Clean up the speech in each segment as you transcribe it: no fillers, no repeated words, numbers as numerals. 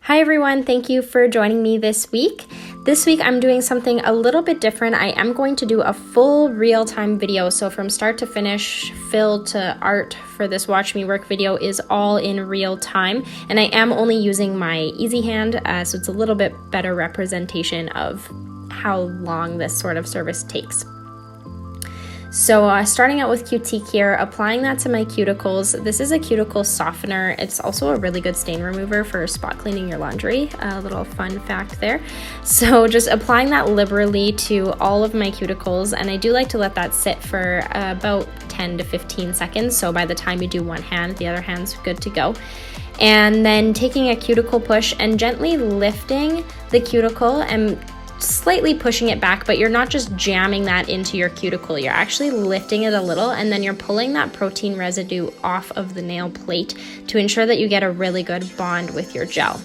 Hi everyone, thank you for joining me this week. This week I'm doing something a little bit different. I am going to do a full real-time video, so from start to finish, fill to art for this Watch Me Work video is all in real time, and I am only using my easy hand, so it's a little bit better representation of how long this sort of service takes. So starting out with Cutique here, applying that to my cuticles. This is a cuticle softener. It's also a really good stain remover for spot cleaning your laundry. A little fun fact there. So just applying that liberally to all of my cuticles, and I do like to let that sit for about 10 to 15 seconds. So by the time you do one hand, the other hand's good to go. And then taking a cuticle push and gently lifting the cuticle and slightly pushing it back, but you're not just jamming that into your cuticle, you're actually lifting it a little, and then you're pulling that protein residue off of the nail plate to ensure that you get a really good bond with your gel.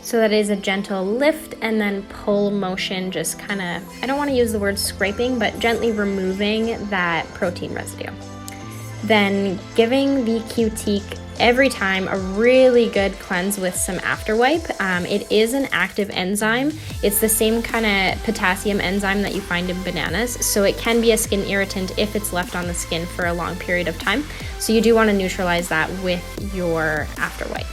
So that is a gentle lift and then pull motion, just kind of, I don't want to use the word scraping, but gently removing that protein residue. Then giving the Cutique every time a really good cleanse with some after wipe. It is an active enzyme. It's the same kind of potassium enzyme that you find in bananas, so it can be a skin irritant if it's left on the skin for a long period of time. So you do want to neutralize that with your after wipe.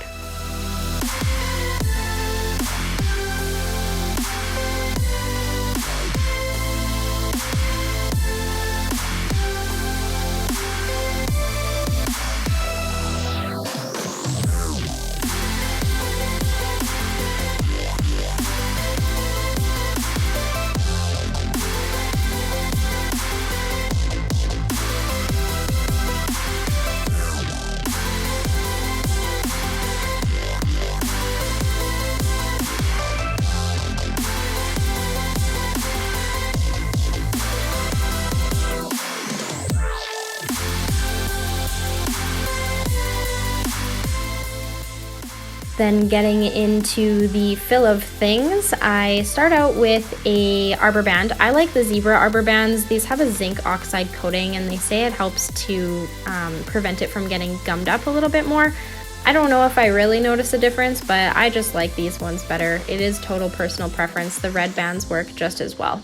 Then getting into the fill of things, I start out with a arbor band. I like the zebra arbor bands. These have a zinc oxide coating, and they say it helps to prevent it from getting gummed up a little bit more. I don't know if I really notice a difference, but I just like these ones better. It is total personal preference. The red bands work just as well.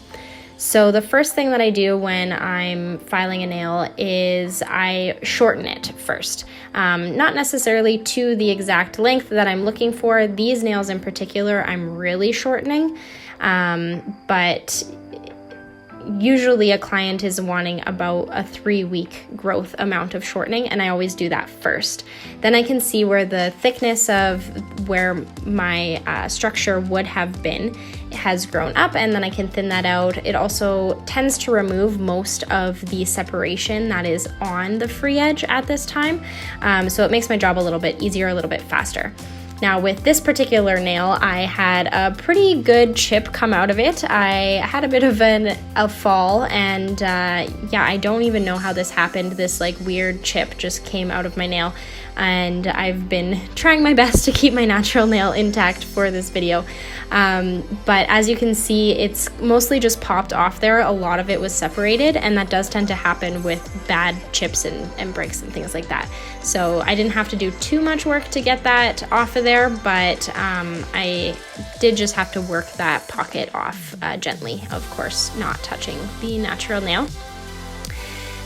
So the first thing that I do when I'm filing a nail is I shorten it first. Not necessarily to the exact length that I'm looking for. These nails in particular, I'm really shortening, but usually a client is wanting about a 3-week growth amount of shortening, and I always do that first. Then I can see where the thickness of where my structure would have been has grown up, and then I can thin that out. It also tends to remove most of the separation that is on the free edge at this time, so it makes my job a little bit easier, a little bit faster. Now with this particular nail, I had a pretty good chip come out of it. I had a bit of a fall, and yeah, I don't even know how this happened. This like weird chip just came out of my nail, and I've been trying my best to keep my natural nail intact for this video. But as you can see, it's mostly just popped off there. A lot of it was separated, and that does tend to happen with bad chips and breaks and things like that. So I didn't have to do too much work to get that off of there, but I did just have to work that pocket off gently, of course, not touching the natural nail.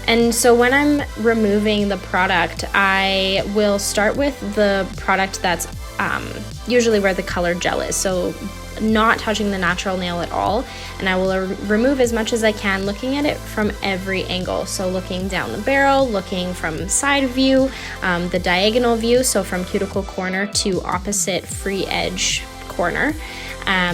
And so when I'm removing the product, I will start with the product that's usually where the colored gel is, so not touching the natural nail at all, and I will remove as much as I can, looking at it from every angle. So looking down the barrel, looking from side view, the diagonal view, so from cuticle corner to opposite free edge corner,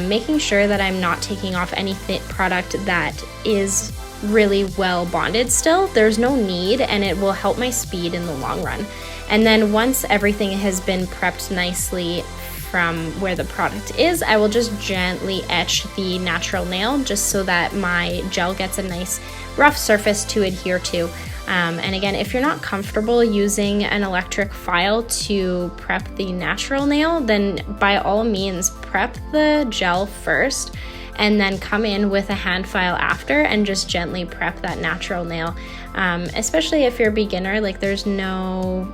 making sure that I'm not taking off any product that is really well bonded still. There's no need, and it will help my speed in the long run. And then once everything has been prepped nicely from where the product is, I will just gently etch the natural nail just so that my gel gets a nice rough surface to adhere to. And again, if you're not comfortable using an electric file to prep the natural nail, then by all means prep the gel first and then come in with a hand file after and just gently prep that natural nail. Especially if you're a beginner, like there's no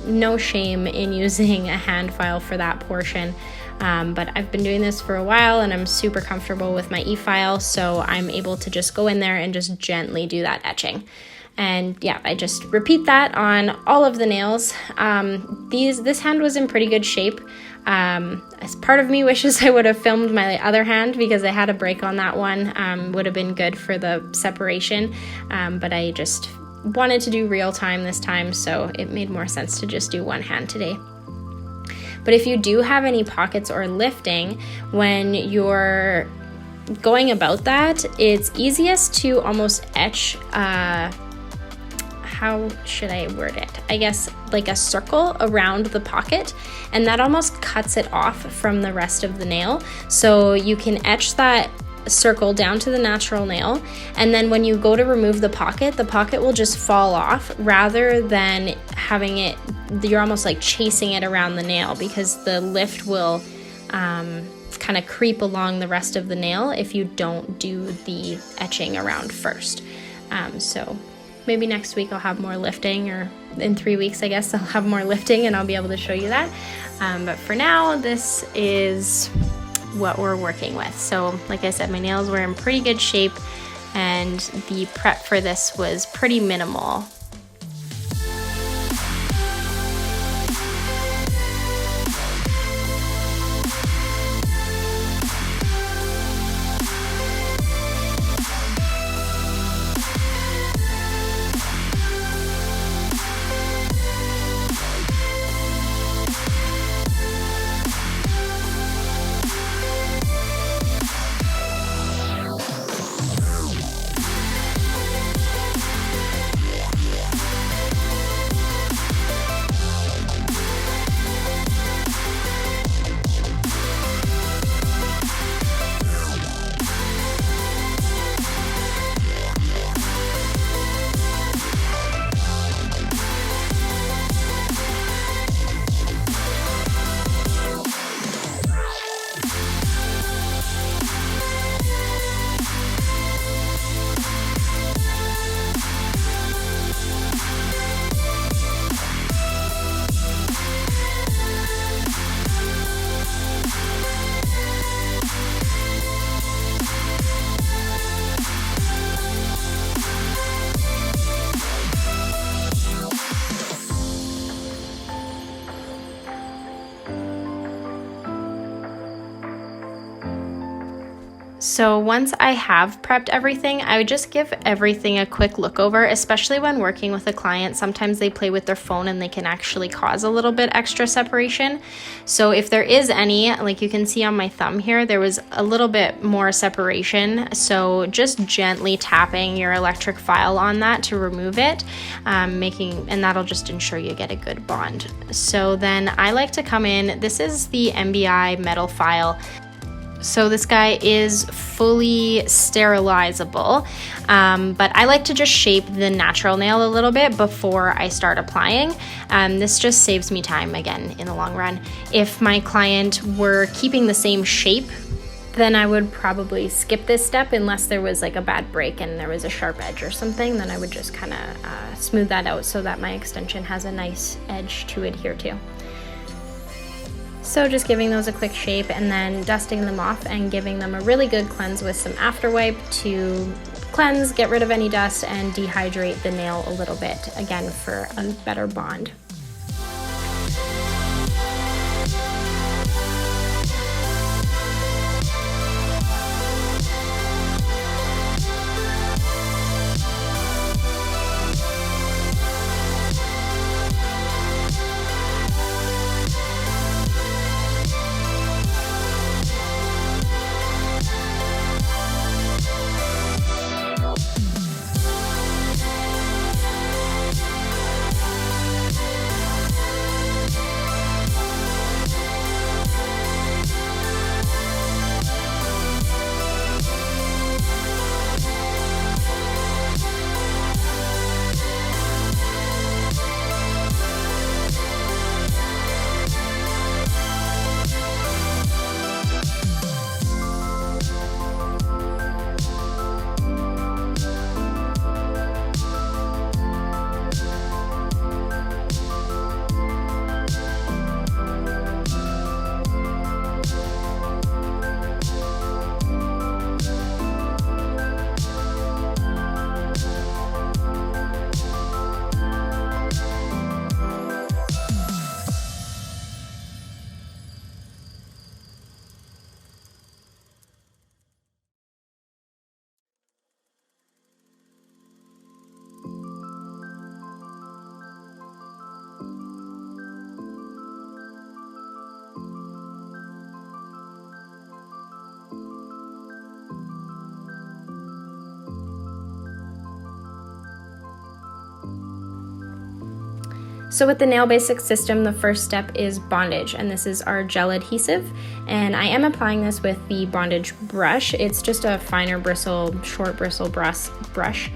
no shame in using a hand file for that portion. But I've been doing this for a while and I'm super comfortable with my e-file, so I'm able to just go in there and just gently do that etching. And yeah, I just repeat that on all of the nails. This hand was in pretty good shape. As part of me wishes I would have filmed my other hand because I had a break on that one. Would have been good for the separation, but I just wanted to do real time this time, so it made more sense to just do one hand today. But if you do have any pockets or lifting when you're going about that, it's easiest to almost etch, how should I word it? I guess like a circle around the pocket, and that almost cuts it off from the rest of the nail. So you can etch that circle down to the natural nail, and then when you go to remove the pocket will just fall off rather than having it, you're almost like chasing it around the nail, because the lift will kind of creep along the rest of the nail if you don't do the etching around first. So maybe next week I'll have more lifting, or in 3 weeks I guess I'll have more lifting and I'll be able to show you that. But for now, this is what we're working with. So like I said, my nails were in pretty good shape and the prep for this was pretty minimal. So once I have prepped everything, I would just give everything a quick look over, especially when working with a client. Sometimes they play with their phone and they can actually cause a little bit extra separation. So if there is any, like you can see on my thumb here, there was a little bit more separation. So just gently tapping your electric file on that to remove it, and that'll just ensure you get a good bond. So then I like to come in, this is the MBI metal file. So this guy is fully sterilizable, but I like to just shape the natural nail a little bit before I start applying. This just saves me time again in the long run. If my client were keeping the same shape, then I would probably skip this step unless there was like a bad break and there was a sharp edge or something. Then I would just kind of smooth that out so that my extension has a nice edge to adhere to. So just giving those a quick shape and then dusting them off and giving them a really good cleanse with some after wipe to cleanse, get rid of any dust, and dehydrate the nail a little bit, again for a better bond. So with the Nail Basics system, the first step is bondage, and this is our gel adhesive. And I am applying this with the bondage brush. It's just a finer bristle, short bristle brush,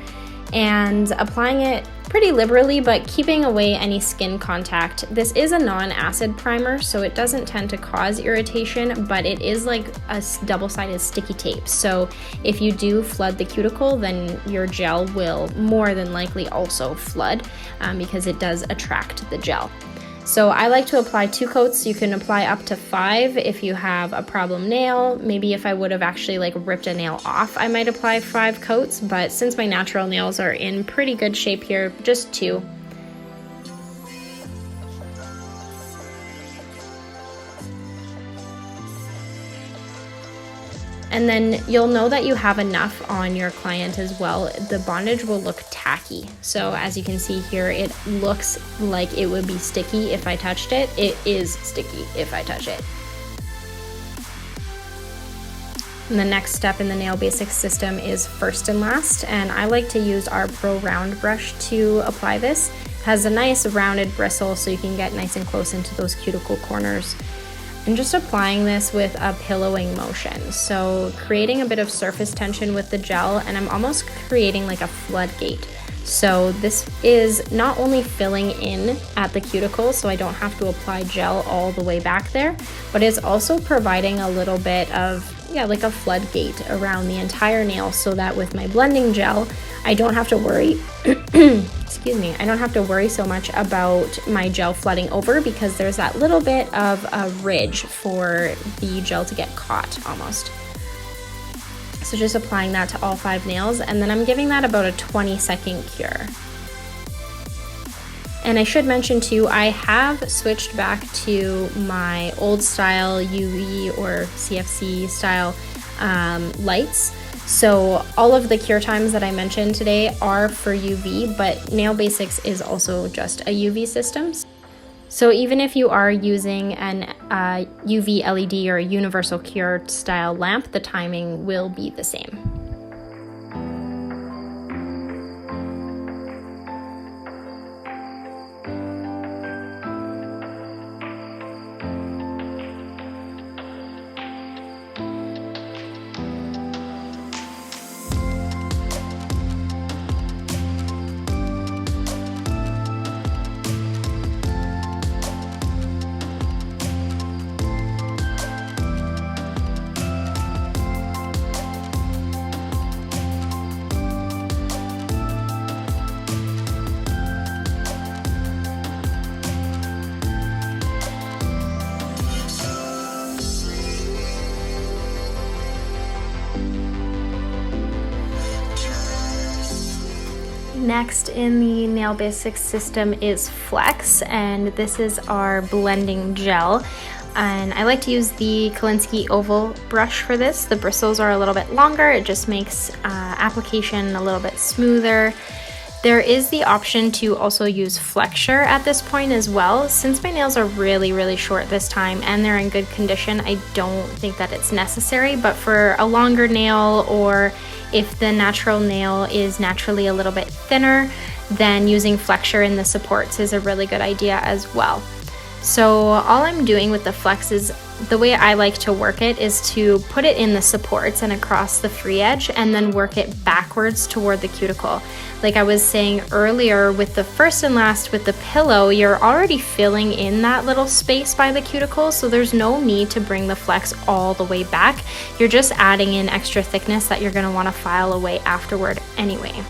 and applying it pretty liberally, but keeping away any skin contact. This is a non-acid primer, so it doesn't tend to cause irritation, but it is like a double-sided sticky tape. So if you do flood the cuticle, then your gel will more than likely also flood because it does attract the gel. So I like to apply 2 coats. You can apply up to 5 if you have a problem nail. Maybe if I would have actually like ripped a nail off, I might apply 5 coats, but since my natural nails are in pretty good shape here, just 2. And then you'll know that you have enough on your client as well. The bondage will look tacky. So as you can see here, it looks like it would be sticky if I touched it. It is sticky if I touch it. And the next step in the Nail Basics system is first and last, and I like to use our Pro Round brush to apply this. It has a nice rounded bristle so you can get nice and close into those cuticle corners. And just applying this with a pillowing motion. So creating a bit of surface tension with the gel, and I'm almost creating like a floodgate. So this is not only filling in at the cuticle, so I don't have to apply gel all the way back there, but it's also providing a little bit of, like a floodgate around the entire nail, so that with my blending gel, I don't have to worry, excuse me, I don't have to worry so much about my gel flooding over, because there's that little bit of a ridge for the gel to get caught almost. So just applying that to all 5 nails, and then I'm giving that about a 20-second cure. And I should mention too, I have switched back to my old style UV or CFC style lights. So all of the cure times that I mentioned today are for UV, but Nail Basics is also just a UV system. So even if you are using an UV LED or a universal cure style lamp, the timing will be the same. Next in the Nail Basics system is Flex, and this is our blending gel. And I like to use the Kolinsky oval brush for this. The bristles are a little bit longer. It just makes application a little bit smoother. There is the option to also use flexure at this point as well. Since my nails are really short this time and they're in good condition, I don't think that it's necessary, but for a longer nail, or if the natural nail is naturally a little bit thinner, then using flexure in the supports is a really good idea as well. So all I'm doing with the Flex is, the way I like to work it is to put it in the supports and across the free edge, and then work it backwards toward the cuticle. Like I was saying earlier, with the first and last with the pillow, you're already filling in that little space by the cuticle, so there's no need to bring the Flex all the way back. You're just adding in extra thickness that you're going to want to file away afterward anyway.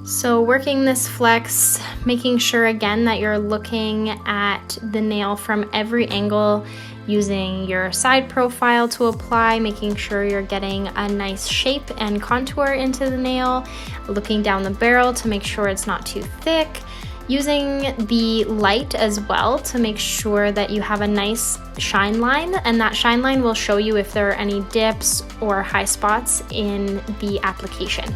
So working this flex, making sure again that you're looking at the nail from every angle, using your side profile to apply, making sure you're getting a nice shape and contour into the nail, looking down the barrel to make sure it's not too thick, using the light as well to make sure that you have a nice shine line, and that shine line will show you if there are any dips or high spots in the application.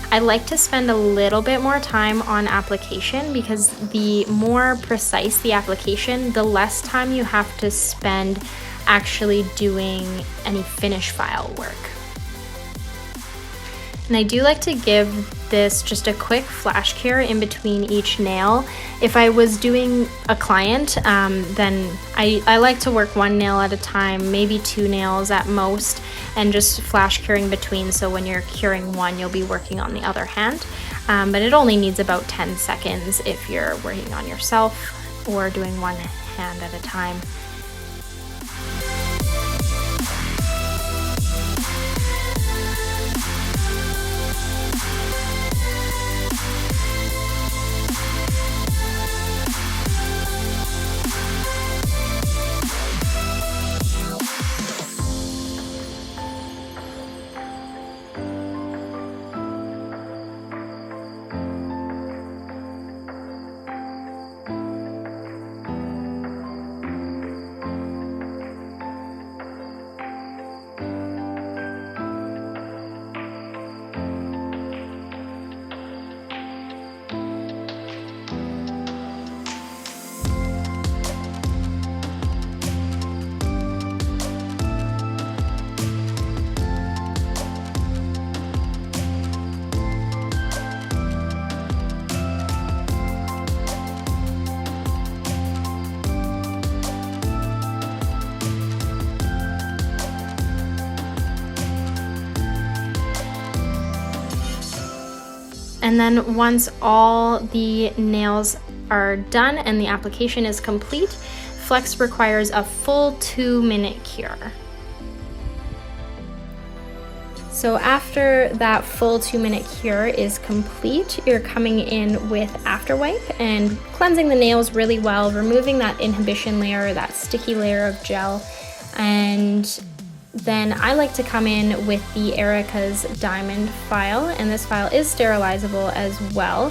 I like to spend a little bit more time on application because the more precise the application, the less time you have to spend actually doing any finish file work. And I do like to give this just a quick flash cure in between each nail. If I was doing a client, then I like to work one nail at a time, maybe 2 nails at most, and just flash curing between, so when you're curing one, you'll be working on the other hand. But it only needs about 10 seconds if you're working on yourself or doing one hand at a time. And then once all the nails are done and the application is complete, Flex requires a full 2-minute cure. So after that full 2-minute cure is complete, you're coming in with After Wipe and cleansing the nails really well, removing that inhibition layer, that sticky layer of gel. And then I like to come in with the Erica's Diamond file, and this file is sterilizable as well.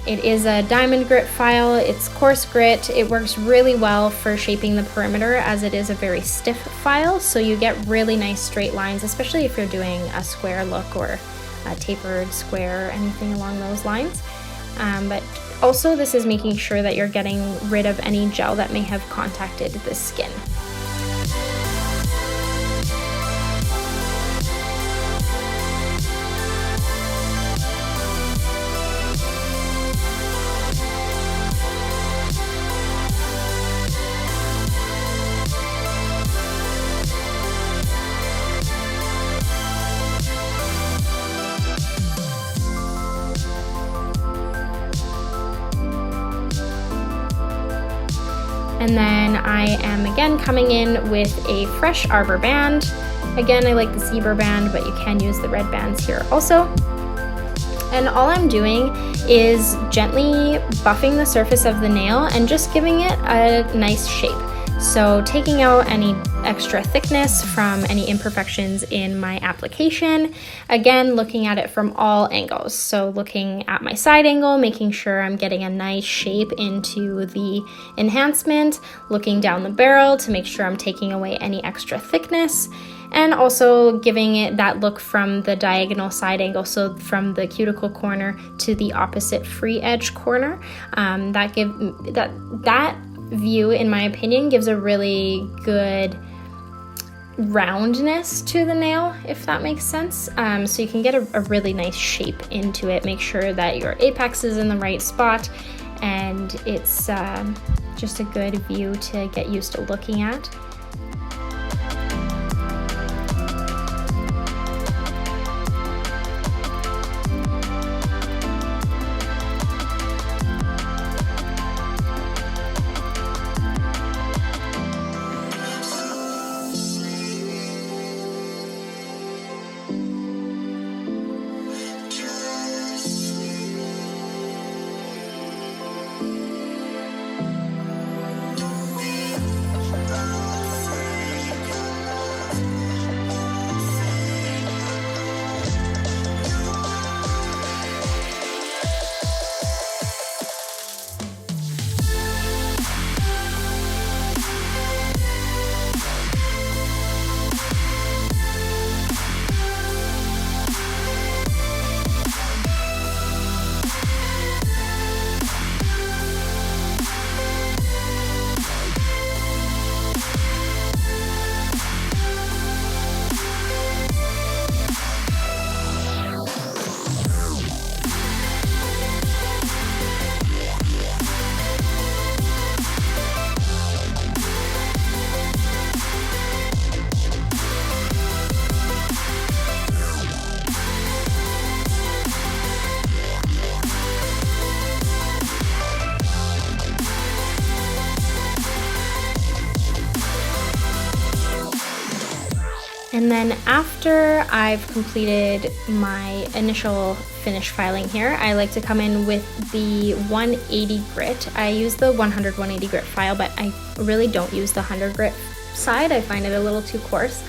It is a diamond grit file, it's coarse grit, it works really well for shaping the perimeter as it is a very stiff file, so you get really nice straight lines, especially if you're doing a square look or a tapered square or anything along those lines. But also this is making sure that you're getting rid of any gel that may have contacted the skin. And then I am again coming in with a fresh arbor band. Again, I like the zebra band, but you can use the red bands here also. And all I'm doing is gently buffing the surface of the nail and just giving it a nice shape. So taking out any extra thickness from any imperfections in my application. Again, looking at it from all angles. So looking at my side angle, making sure I'm getting a nice shape into the enhancement, looking down the barrel to make sure I'm taking away any extra thickness, and also giving it that look from the diagonal side angle, so from the cuticle corner to the opposite free edge corner. That view, in my opinion, gives a really good roundness to the nail, if that makes sense. So you can get a really nice shape into it. Make sure that your apex is in the right spot, and it's just a good view to get used to looking at. And then after I've completed my initial finish filing here, I like to come in with the 180 grit. I use the 180 grit file, but I really don't use the 100 grit side. I find it a little too coarse.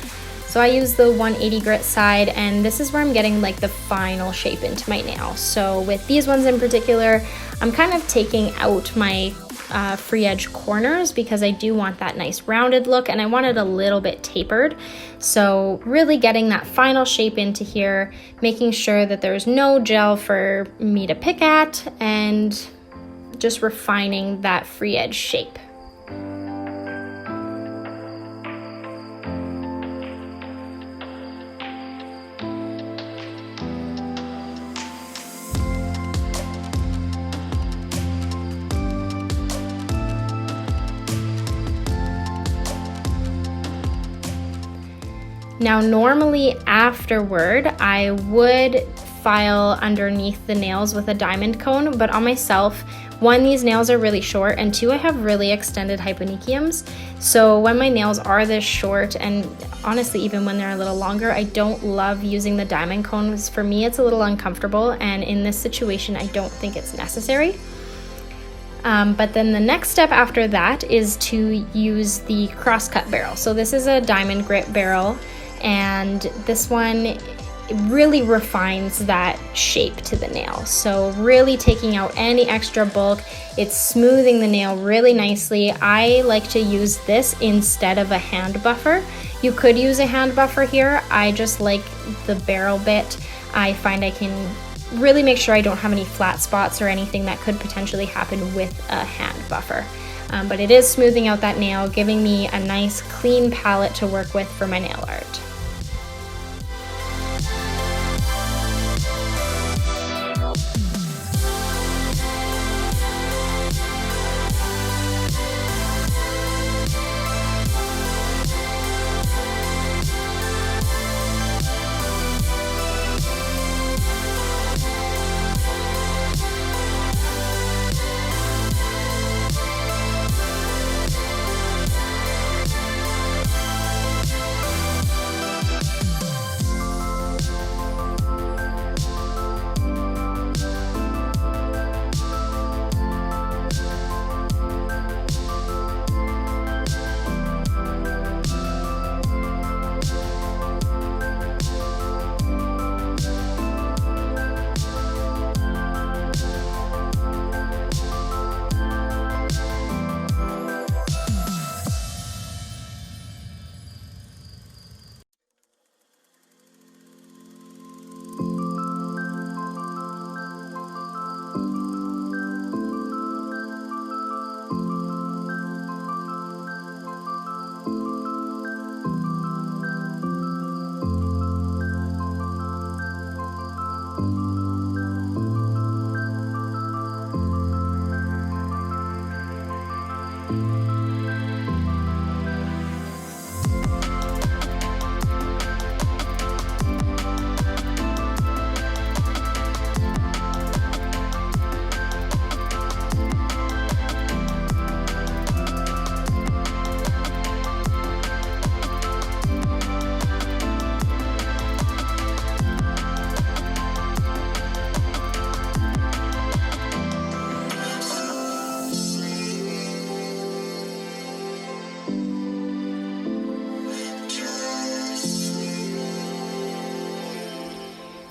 So I use the 180 grit side, and this is where I'm getting like the final shape into my nail. So with these ones in particular, I'm kind of taking out my free edge corners because I do want that nice rounded look, and I want it a little bit tapered. So really getting that final shape into here, making sure that there's no gel for me to pick at, and just refining that free edge shape. Now, normally afterward, I would file underneath the nails with a diamond cone, but on myself, one, these nails are really short, and two, I have really extended hyponychiums. So when my nails are this short, and honestly, even when they're a little longer, I don't love using the diamond cones. For me, it's a little uncomfortable, and in this situation, I don't think it's necessary. But then the next step after that is to use the crosscut barrel. So this is a diamond grit barrel, and this one really refines that shape to the nail. So really taking out any extra bulk, it's smoothing the nail really nicely. I like to use this instead of a hand buffer. You could use a hand buffer here. I just like the barrel bit. I find I can really make sure I don't have any flat spots or anything that could potentially happen with a hand buffer. But it is smoothing out that nail, giving me a nice clean palette to work with for my nail art.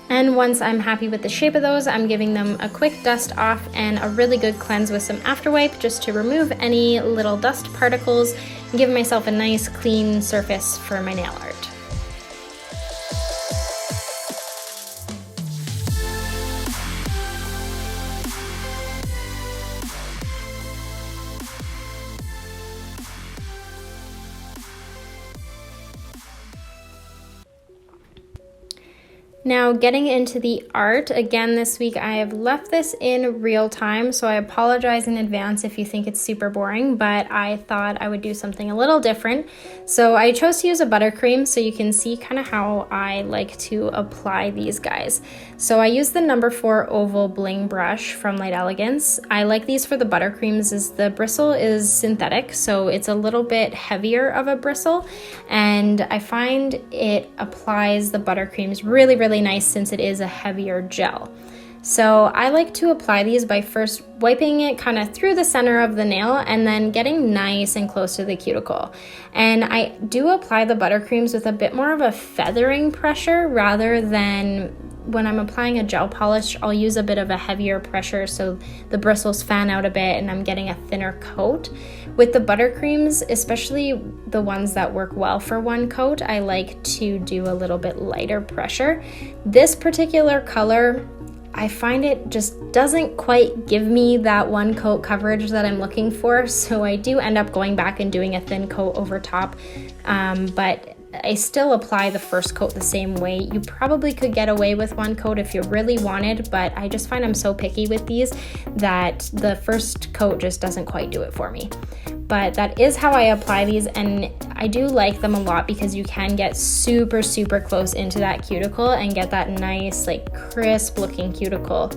And once I'm happy with the shape of those, I'm giving them a quick dust off and a really good cleanse with some after wipe just to remove any little dust particles and give myself a nice clean surface for my nail art. Now getting into the art, again this week I have left this in real time, so I apologize in advance if you think it's super boring, but I thought I would do something a little different. So I chose to use a ButterCream so you can see kind of how I like to apply these guys. So I use the number 4 oval bling brush from Light Elegance. I like these for the ButterCreams as the bristle is synthetic, so it's a little bit heavier of a bristle, and I find it applies the ButterCreams really nice since it is a heavier gel. So I like to apply these by first wiping it kind of through the center of the nail and then getting nice and close to the cuticle. And I do apply the ButterCreams with a bit more of a feathering pressure rather than when I'm applying a gel polish. I'll use a bit of a heavier pressure so the bristles fan out a bit and I'm getting a thinner coat. With the ButterCreams, especially the ones that work well for one coat, I like to do a little bit lighter pressure. This particular color, I find it just doesn't quite give me that one coat coverage that I'm looking for, so I do end up going back and doing a thin coat over top, but I still apply the first coat the same way. You probably could get away with one coat if you really wanted, but I just find I'm so picky with these that the first coat just doesn't quite do it for me. But that is how I apply these, and I do like them a lot because you can get super close into that cuticle and get that nice, like, crisp looking cuticle.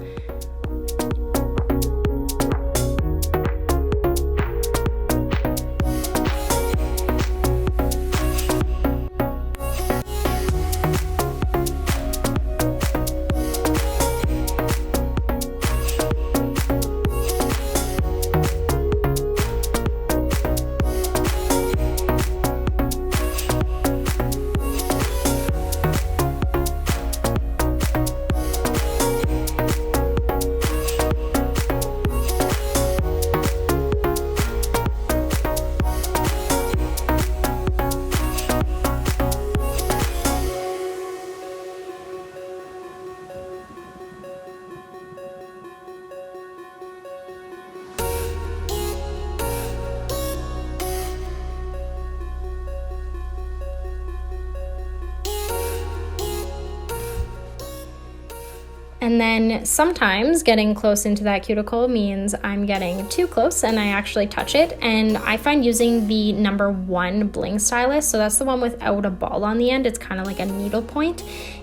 And then sometimes getting close into that cuticle means I'm getting too close and I actually touch it. And I find using the number 1 bling stylus, so that's the one without a ball on the end, it's kind of like a needle point,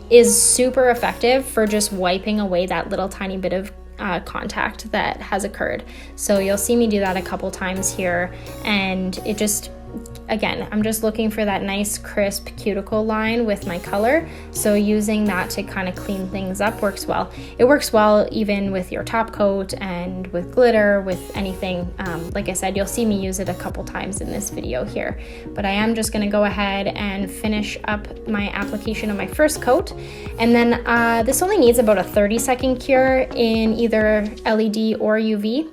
is super effective for just wiping away that little tiny bit of contact that has occurred. So you'll see me do that a couple times here, and it just, again, I'm just looking for that nice crisp cuticle line with my color, so using that to kind of clean things up works well. It works well even with your top coat and with glitter, with anything. Like I said, you'll see me use it a couple times in this video here, but I am just going to go ahead and finish up my application of my first coat, and then this only needs about a 30-second cure in either LED or UV,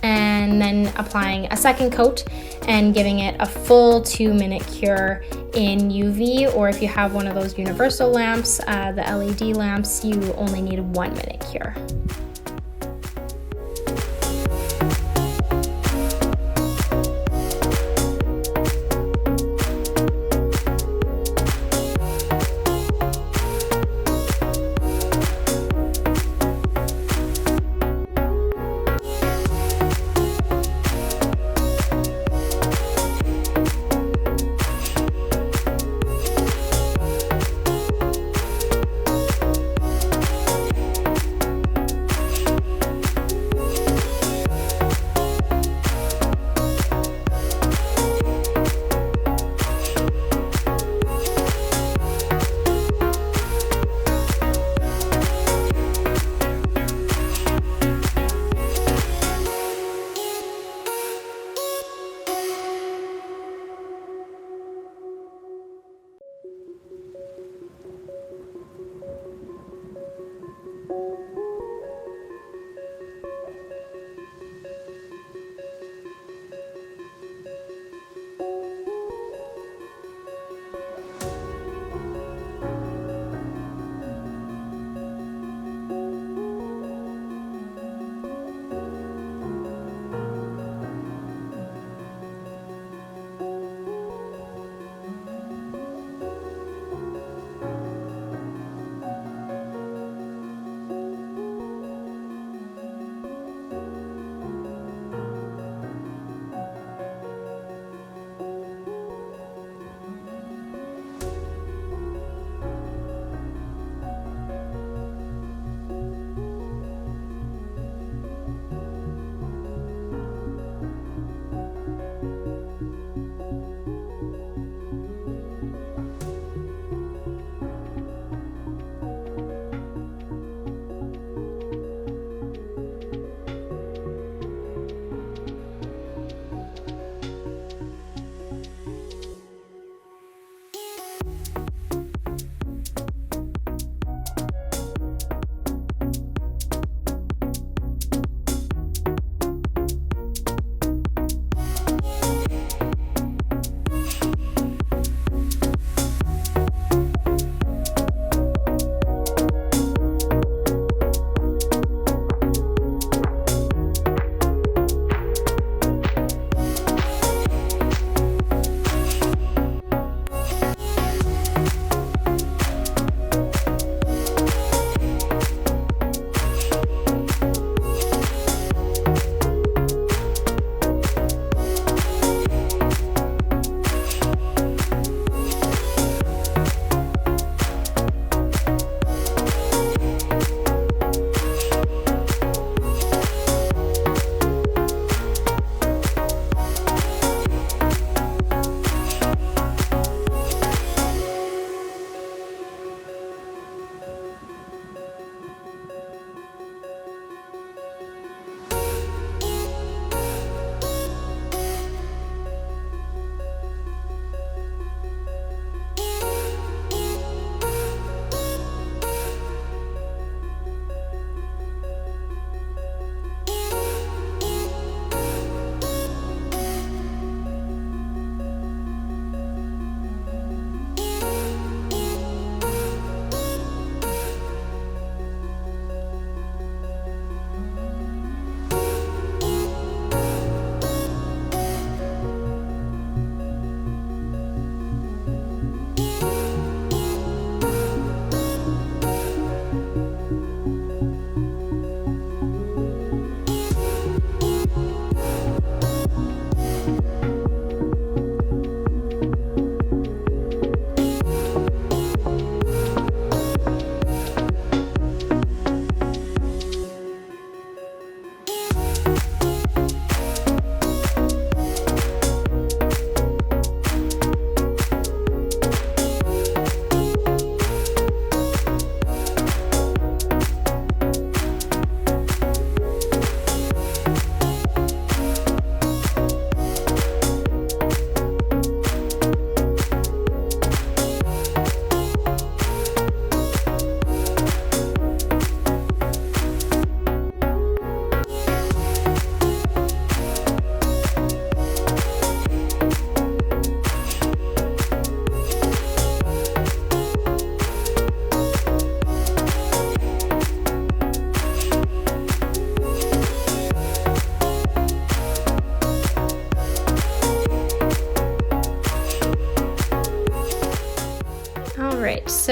and then applying a second coat and giving it a full 2-minute cure in UV, or if you have one of those universal lamps, the LED lamps, you only need a 1-minute cure.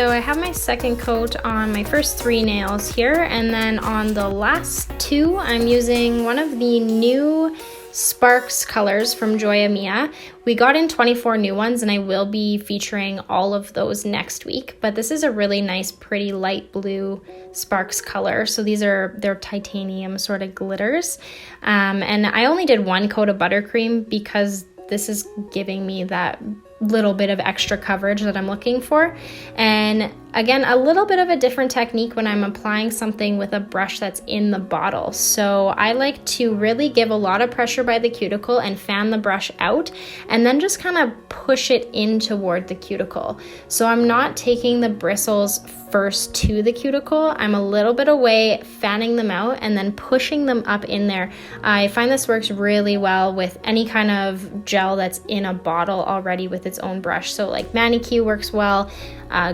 So I have my second coat on my first 3 nails here, and then on the last 2, I'm using one of the new Sparx colors from Joya Mia. We got in 24 new ones, and I will be featuring all of those next week, but this is a really nice, pretty light blue Sparx color. So they're titanium sort of glitters. And I only did 1 coat of buttercream because this is giving me that little bit of extra coverage that I'm looking for. And again, a little bit of a different technique when I'm applying something with a brush that's in the bottle. So I like to really give a lot of pressure by the cuticle and fan the brush out, and then just kind of push it in toward the cuticle. So I'm not taking the bristles first to the cuticle. I'm a little bit away, fanning them out, and then pushing them up in there. I find this works really well with any kind of gel that's in a bottle already with its own brush. So like Manicure works well,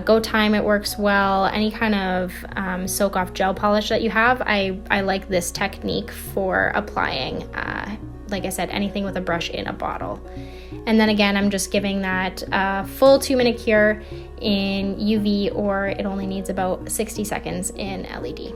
Go Time, it works well. Any kind of soak off gel polish that you have, I like this technique for applying, like I said, anything with a brush in a bottle. And then again, I'm just giving that full 2-minute cure in UV, or it only needs about 60 seconds in LED.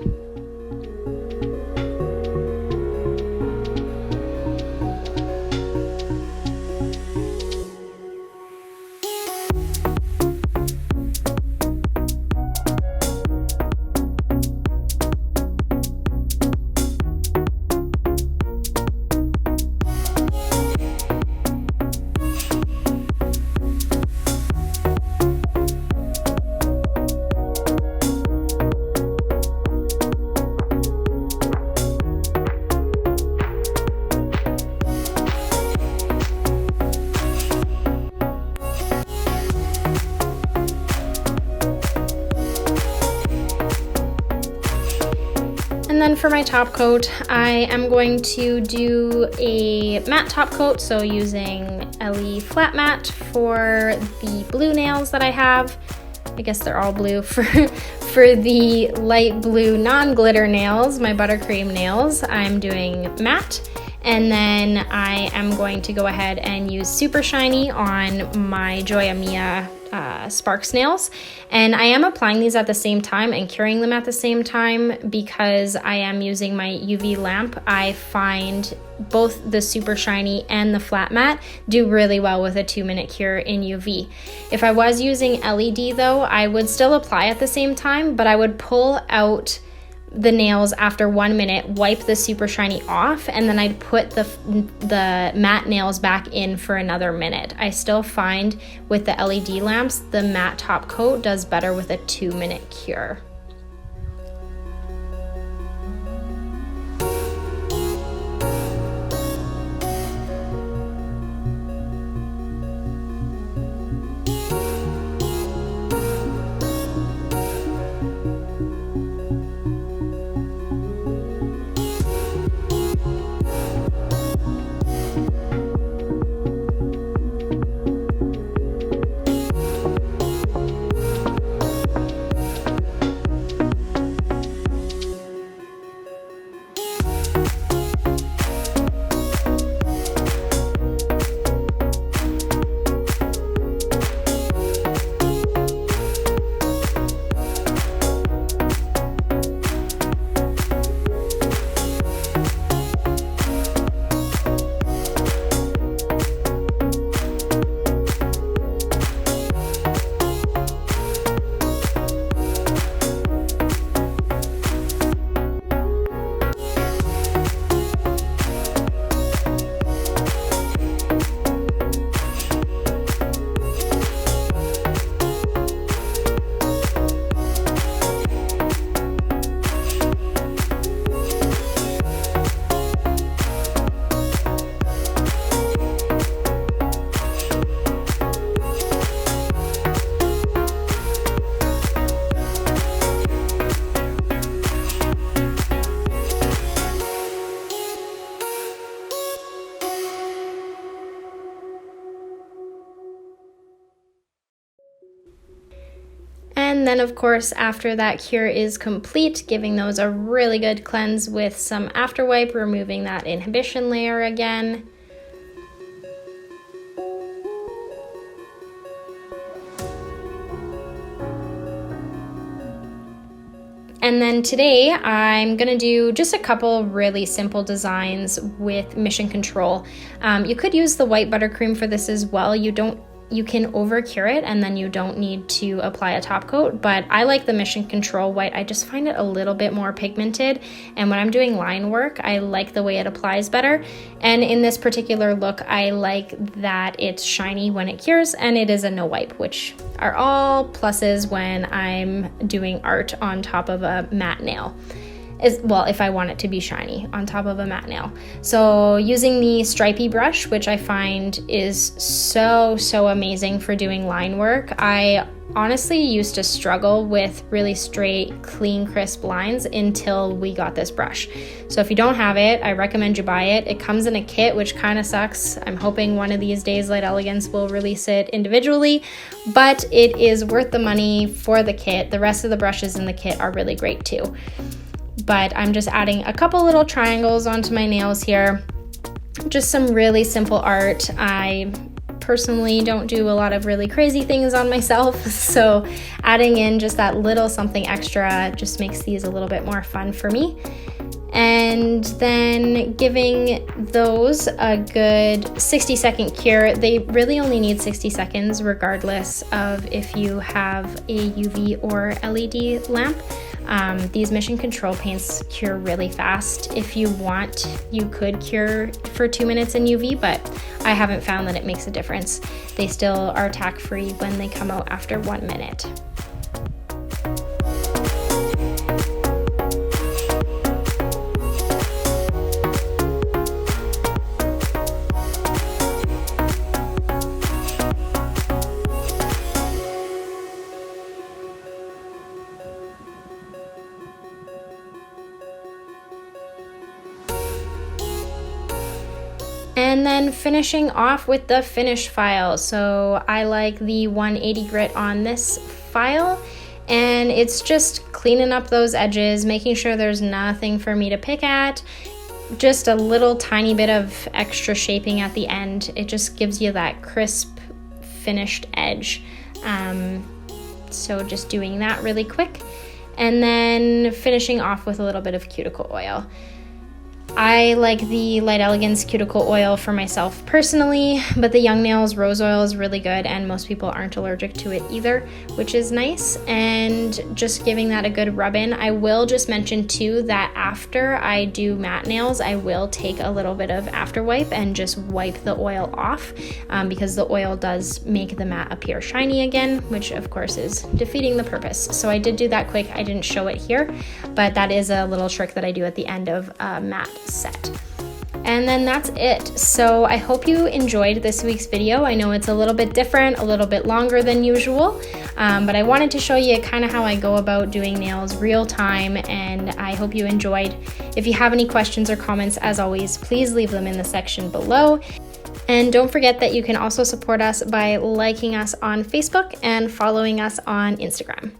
And then for my top coat, I am going to do a matte top coat, so using LE Flat Matte for the blue nails that I have. I guess they're all blue. For the light blue non-glitter nails, my buttercream nails, I'm doing matte. And then I am going to go ahead and use Super Shiny on my Joya Mia Sparx nails. And I am applying these at the same time and curing them at the same time because I am using my UV lamp. I find both the Super Shiny and the Flat Matte do really well with a 2-minute cure in UV. If I was using LED though, I would still apply at the same time, but I would pull out the nails after 1 minute, wipe the Super Shiny off, and then I'd put the matte nails back in for another minute. I still find with the LED lamps, the matte top coat does better with a 2-minute cure. And then of course, after that cure is complete, giving those a really good cleanse with some after wipe, removing that inhibition layer again. And then today I'm gonna do just a couple really simple designs with Mission Control. You could use the white buttercream for this as well. You can over cure it and then you don't need to apply a top coat, but I like the Mission Control white. I just find it a little bit more pigmented, and when I'm doing line work, I like the way it applies better. And in this particular look, I like that it's shiny when it cures, and it is a no wipe, which are all pluses when I'm doing art on top of a matte nail. Well, if I want it to be shiny on top of a matte nail. So using the stripey brush, which I find is so amazing for doing line work. I honestly used to struggle with really straight, clean, crisp lines until we got this brush. So if you don't have it, I recommend you buy it. It comes in a kit, which kind of sucks. I'm hoping one of these days Light Elegance will release it individually, but it is worth the money for the kit. The rest of the brushes in the kit are really great too. But I'm just adding a couple little triangles onto my nails here. Just some really simple art. I personally don't do a lot of really crazy things on myself, so adding in just that little something extra just makes these a little bit more fun for me. And then giving those a good 60-second cure. They really only need 60 seconds regardless of if you have a UV or LED lamp. These Mission Control paints cure really fast. If you want, you could cure for 2 minutes in UV, but I haven't found that it makes a difference. They still are tack free when they come out after 1 minute. And then finishing off with the finish file. So I like the 180 grit on this file, and it's just cleaning up those edges, making sure there's nothing for me to pick at, just a little tiny bit of extra shaping at the end. It just gives you that crisp finished edge. So just doing that really quick, and then finishing off with a little bit of cuticle oil. I like the Light Elegance cuticle oil for myself personally, but the Young Nails rose oil is really good, and most people aren't allergic to it either, which is nice. And just giving that a good rub in. I will just mention too that after I do matte nails, I will take a little bit of after wipe and just wipe the oil off, because the oil does make the matte appear shiny again, which of course is defeating the purpose. So I did do that quick. I didn't show it here, but that is a little trick that I do at the end of a matte set. And then that's it. So I hope you enjoyed this week's video. I know it's a little bit different, a little bit longer than usual, but I wanted to show you kind of how I go about doing nails real time, and I hope you enjoyed. If you have any questions or comments, as always, please leave them in the section below. And don't forget that you can also support us by liking us on Facebook and following us on Instagram.